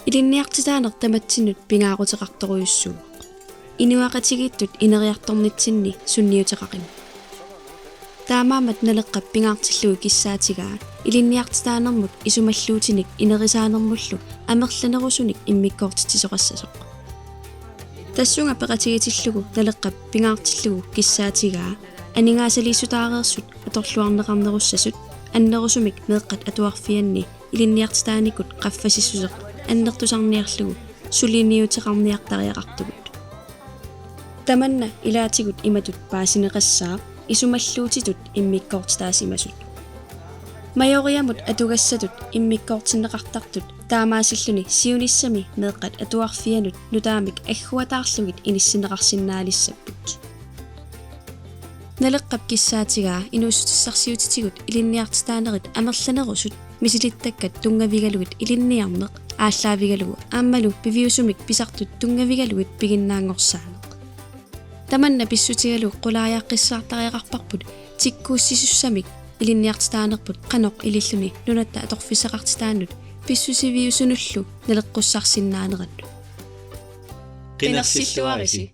Ilinniartitaaner tamatsinut pingaaqutеqartoruйussuu. Inuaqatigiittut ineriartornitsinni sunniuteqaqim. Taamaamat naleqqap pingaartillugi kissaatigaa ilinniartitaanermut isumalluutinik inerisaanermullu amerlanerusunik immikkoortitisoqassasoq. Tassunga peqatigitillugu naleqqap pingaartillugu kissaatigaa aningaasaliisutaareersut atorluarneqarnerussasut annerusumik meeqqat atuarfianni ilinniartitaanikut qaffasissuseq аннертусарниарлугу сулиниутеқарниартариақартугут таманна илаатигут иматут паасинеқассаа исумаллуутитут иммиккоортитаасимасут майориамут атугассатут иммиккоортиннеқартартут таамаасиллуни сиуниссами меэққат атуарфианут нутаамик аггуатаарлугит иниссинеқарсиннаалиссаппут налеққап киссаатигаа инуусутиссарсиутитигут илинниартитаанерит амерланерусут мисилиттаккат тунгавигалугит илинниарнеқ ааллаавигалугу ааммалу пивиусумик писартут тунгавигалугит пигиннаангорсаанеқ таманна писсутигалу қулааjaqqissaартариақарпарпут тиккууссисуссамик илинниартитаанерпут қаноқ илиллуни нунатта аторфисақартитаанут писсусивиусунуллу налеққуссарсиннаанеранну қинерсиллуариси